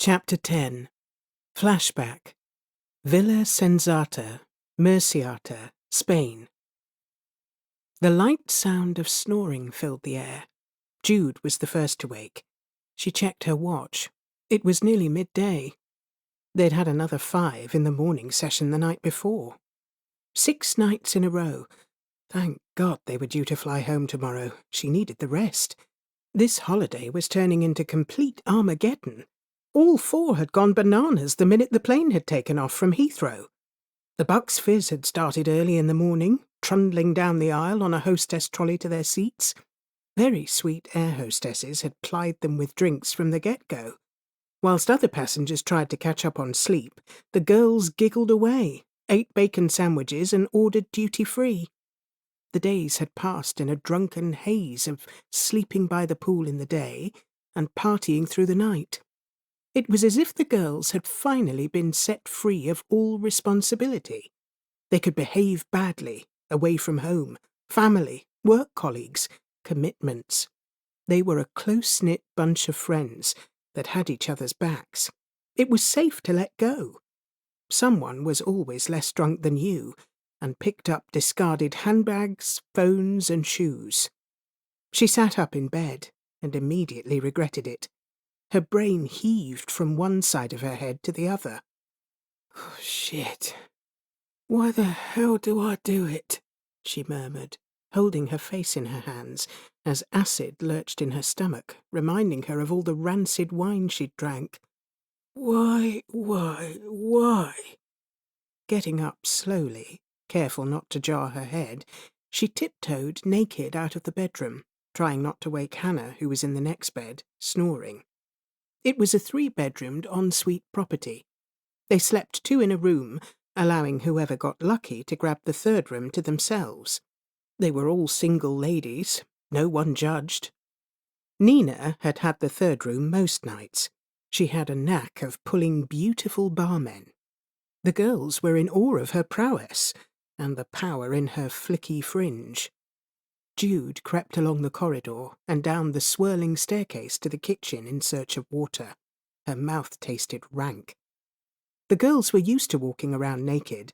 Chapter 10. Flashback. Villa Sensata, Murciata, Spain. The light sound of snoring filled the air. Jude was the first to wake. She checked her watch. It was nearly midday. They'd had another 5 in the morning session the night before. 6 nights in a row. Thank God they were due to fly home tomorrow. She needed the rest. This holiday was turning into complete Armageddon. All 4 had gone bananas the minute the plane had taken off from Heathrow. The Bucks Fizz had started early in the morning, trundling down the aisle on a hostess trolley to their seats. Very sweet air hostesses had plied them with drinks from the get-go. Whilst other passengers tried to catch up on sleep, the girls giggled away, ate bacon sandwiches and ordered duty-free. The days had passed in a drunken haze of sleeping by the pool in the day and partying through the night. It was as if the girls had finally been set free of all responsibility. They could behave badly, away from home, family, work colleagues, commitments. They were a close-knit bunch of friends that had each other's backs. It was safe to let go. Someone was always less drunk than you and picked up discarded handbags, phones and shoes. She sat up in bed and immediately regretted it. Her brain heaved from one side of her head to the other. Oh, shit. Why the hell do I do it? She murmured, holding her face in her hands as acid lurched in her stomach, reminding her of all the rancid wine she'd drank. Why? Getting up slowly, careful not to jar her head, she tiptoed naked out of the bedroom, trying not to wake Hannah, who was in the next bed, snoring. It was a 3-bedroomed ensuite property. They slept 2 in a room, allowing whoever got lucky to grab the 3rd room to themselves. They were all single ladies, no one judged. Nina had had the 3rd room most nights. She had a knack of pulling beautiful barmen. The girls were in awe of her prowess, and the power in her flicky fringe. Jude crept along the corridor and down the swirling staircase to the kitchen in search of water. Her mouth tasted rank. The girls were used to walking around naked.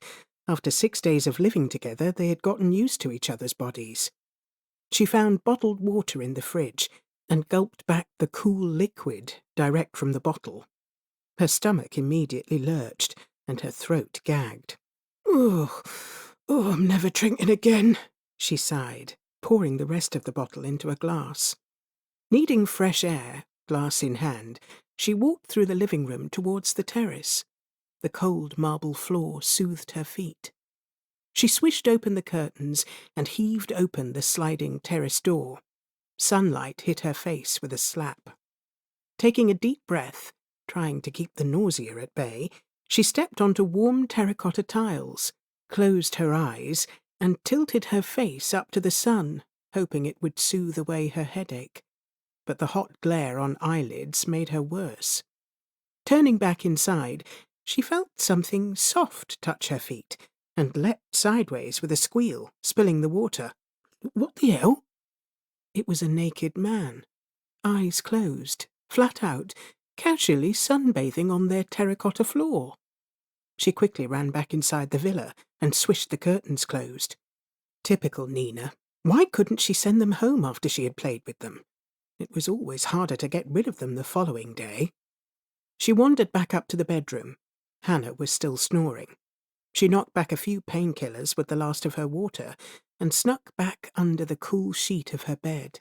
After 6 days of living together, they had gotten used to each other's bodies. She found bottled water in the fridge and gulped back the cool liquid direct from the bottle. Her stomach immediately lurched and her throat gagged. Oh, I'm never drinking again," she sighed, pouring the rest of the bottle into a glass. Needing fresh air, glass in hand, she walked through the living room towards the terrace. The cold marble floor soothed her feet. She swished open the curtains and heaved open the sliding terrace door. Sunlight hit her face with a slap. Taking a deep breath, trying to keep the nausea at bay, she stepped onto warm terracotta tiles, closed her eyes, and tilted her face up to the sun, hoping it would soothe away her headache. But the hot glare on eyelids made her worse. Turning back inside, she felt something soft touch her feet, and leapt sideways with a squeal, spilling the water. What the hell? It was a naked man, eyes closed, flat out, casually sunbathing on their terracotta floor. She quickly ran back inside the villa and swished the curtains closed. Typical Nina. Why couldn't she send them home after she had played with them? It was always harder to get rid of them the following day. She wandered back up to the bedroom. Hannah was still snoring. She knocked back a few painkillers with the last of her water and snuck back under the cool sheet of her bed,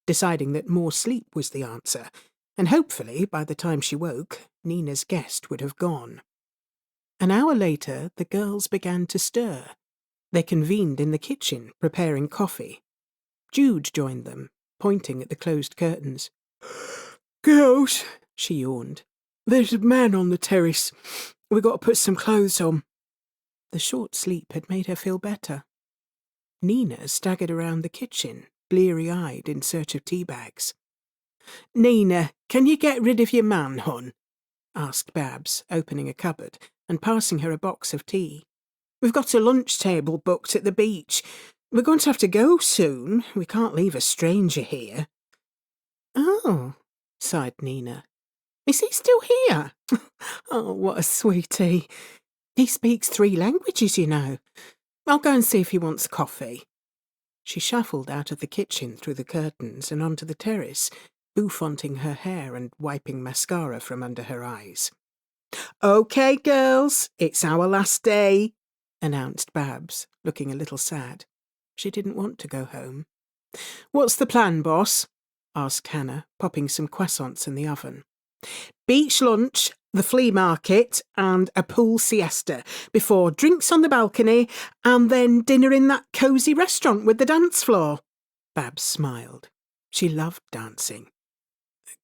deciding that more sleep was the answer, and hopefully, by the time she woke, Nina's guest would have gone. An hour later, the girls began to stir. They convened in the kitchen, preparing coffee. Jude joined them, pointing at the closed curtains. "Girls," she yawned, "there's a man on the terrace. We've got to put some clothes on." The short sleep had made her feel better. Nina staggered around the kitchen, bleary-eyed in search of tea bags. "Nina, can you get rid of your man, hon?" asked Babs, opening a cupboard and passing her a box of tea. "We've got a lunch table booked at the beach. We're going to have to go soon. We can't leave a stranger here." "Oh," sighed Nina. Is he still here? Oh, what a sweetie. He speaks 3 languages, you know. I'll go and see if he wants coffee. She shuffled out of the kitchen through the curtains and onto the terrace, bouffanting her hair and wiping mascara from under her eyes. "OK, girls, it's our last day," announced Babs, looking a little sad. She didn't want to go home. "What's the plan, boss?" asked Hannah, popping some croissants in the oven. "Beach lunch, the flea market, and a pool siesta, before drinks on the balcony, and then dinner in that cosy restaurant with the dance floor." Babs smiled. She loved dancing.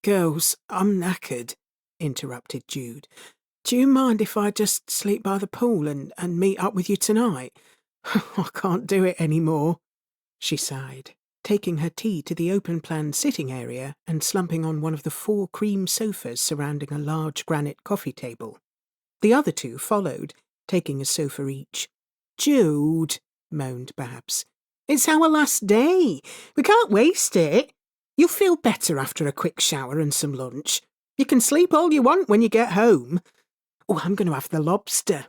"Girls, I'm knackered," interrupted Jude. "Do you mind if I just sleep by the pool and meet up with you tonight? I can't do it any more," she sighed, taking her tea to the open-plan sitting area and slumping on one of the 4 cream sofas surrounding a large granite coffee table. The other 2 followed, taking a sofa each. "Jude," moaned Babs, "it's our last day. We can't waste it. You'll feel better after a quick shower and some lunch. You can sleep all you want when you get home. Oh, I'm going to have the lobster."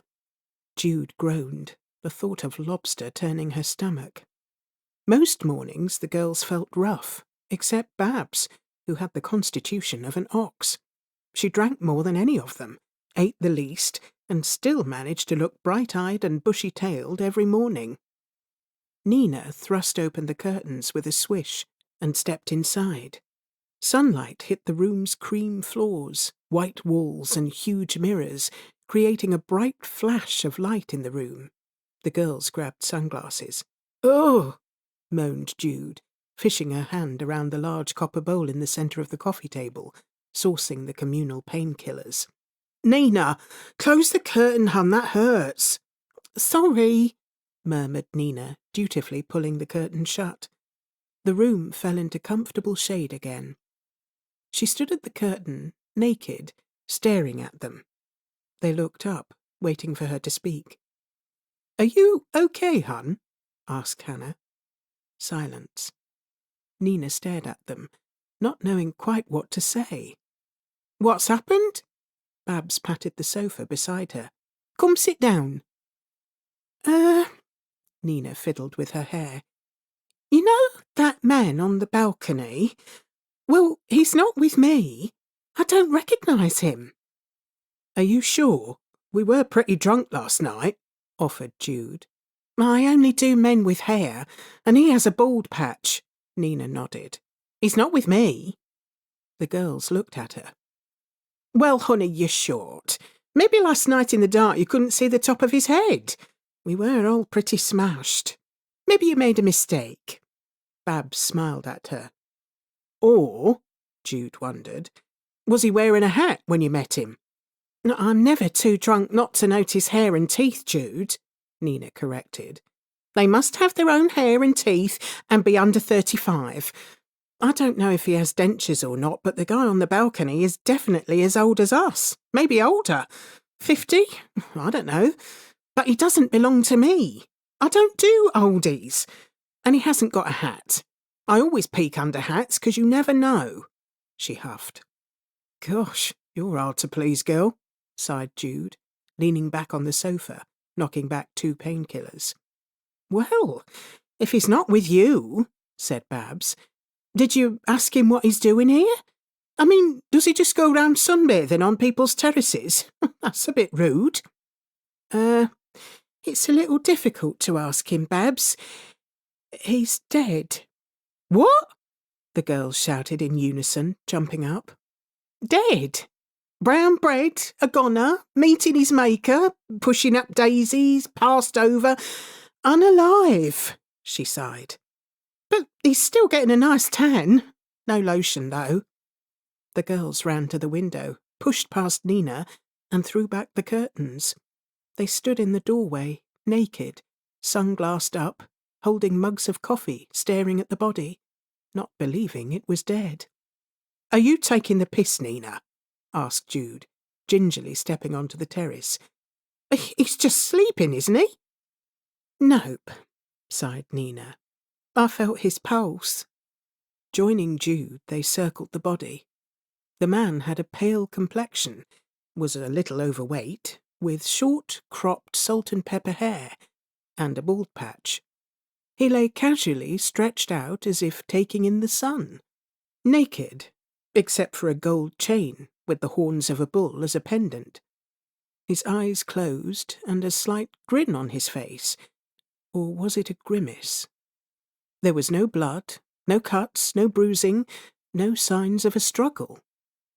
Jude groaned, the thought of lobster turning her stomach. Most mornings the girls felt rough, except Babs, who had the constitution of an ox. She drank more than any of them, ate the least, and still managed to look bright-eyed and bushy-tailed every morning. Nina thrust open the curtains with a swish and stepped inside. Sunlight hit the room's cream floors, white walls and huge mirrors, creating a bright flash of light in the room. The girls grabbed sunglasses. "Oh!" moaned Jude, fishing her hand around the large copper bowl in the centre of the coffee table, sourcing the communal painkillers. "Nina, close the curtain, hun, that hurts." "Sorry," murmured Nina, dutifully pulling the curtain shut. The room fell into comfortable shade again. She stood at the curtain, naked, staring at them. They looked up, waiting for her to speak. "Are you okay, hun?" asked Hannah. Silence. Nina stared at them, not knowing quite what to say. "What's happened?" Babs patted the sofa beside her. "Come sit down." Nina fiddled with her hair. "You know that man on the balcony? Well, he's not with me. I don't recognise him." "Are you sure? We were pretty drunk last night," offered Jude. "I only do men with hair, and he has a bald patch," Nina nodded. "He's not with me." The girls looked at her. "Well, honey, you're short. Maybe last night in the dark you couldn't see the top of his head. We were all pretty smashed. Maybe you made a mistake." Babs smiled at her. "Or," Jude wondered, "was he wearing a hat when you met him?" "I'm never too drunk not to notice hair and teeth, Jude," Nina corrected. "They must have their own hair and teeth and be under 35. I don't know if he has dentures or not, but the guy on the balcony is definitely as old as us, maybe older. 50? I don't know. But he doesn't belong to me. I don't do oldies. And he hasn't got a hat. I always peek under hats, 'cause you never know," she huffed. "Gosh, you're hard to please, girl," sighed Jude, leaning back on the sofa, knocking back 2 painkillers. "Well, if he's not with you," said Babs, "did you ask him what he's doing here? I mean, does he just go round sunbathing on people's terraces? That's a bit rude." It's a little difficult to ask him, Babs. He's dead." "What?" the girls shouted in unison, jumping up. "Dead? Brown bread, a goner, meeting his maker, pushing up daisies, passed over, unalive," she sighed. "But he's still getting a nice tan. No lotion, though." The girls ran to the window, pushed past Nina, and threw back the curtains. They stood in the doorway, naked, sunglassed up, holding mugs of coffee, staring at the body, not believing it was dead. "Are you taking the piss, Nina?" asked Jude, gingerly stepping onto the terrace. "He's just sleeping, isn't he?" "Nope," sighed Nina. "I felt his pulse." Joining Jude, they circled the body. The man had a pale complexion, was a little overweight, with short, cropped salt and pepper hair, and a bald patch. He lay casually stretched out as if taking in the sun, naked, except for a gold chain with the horns of a bull as a pendant. His eyes closed and a slight grin on his face, or was it a grimace? There was no blood, no cuts, no bruising, no signs of a struggle.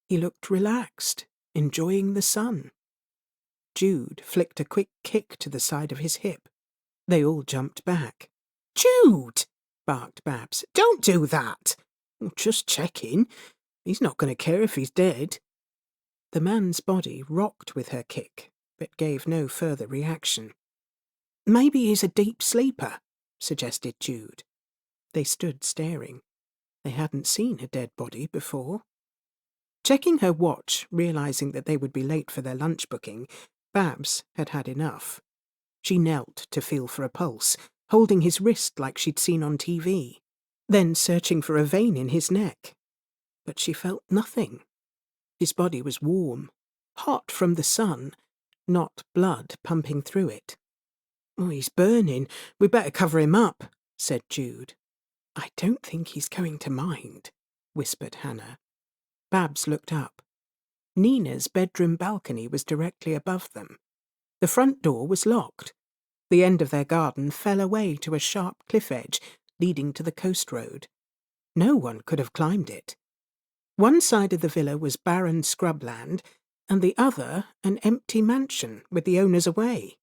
He looked relaxed, enjoying the sun. Jude flicked a quick kick to the side of his hip. They all jumped back. "Jude!" barked Babs. "Don't do that!" "Just checking. He's not going to care if he's dead." The man's body rocked with her kick, but gave no further reaction. "Maybe he's a deep sleeper," suggested Jude. They stood staring. They hadn't seen a dead body before. Checking her watch, realizing that they would be late for their lunch booking, Babs had had enough. She knelt to feel for a pulse, holding his wrist like she'd seen on TV, then searching for a vein in his neck. But she felt nothing. His body was warm, hot from the sun, not blood pumping through it. "Oh, he's burning. We better cover him up," said Jude. "I don't think he's going to mind," whispered Hannah. Babs looked up. Nina's bedroom balcony was directly above them. The front door was locked. The end of their garden fell away to a sharp cliff edge leading to the coast road. No one could have climbed it. One side of the villa was barren scrubland, and the other an empty mansion with the owners away.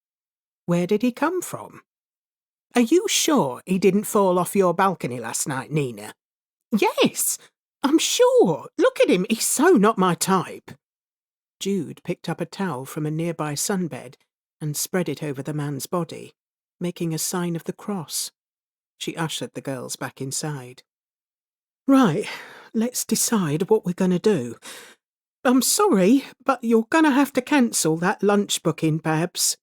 Where did he come from? "Are you sure he didn't fall off your balcony last night, Nina?" "Yes, I'm sure. Look at him, he's so not my type." Jude picked up a towel from a nearby sunbed and spread it over the man's body, making a sign of the cross. She ushered the girls back inside. "Right, let's decide what we're going to do. I'm sorry, but you're going to have to cancel that lunch booking, Babs."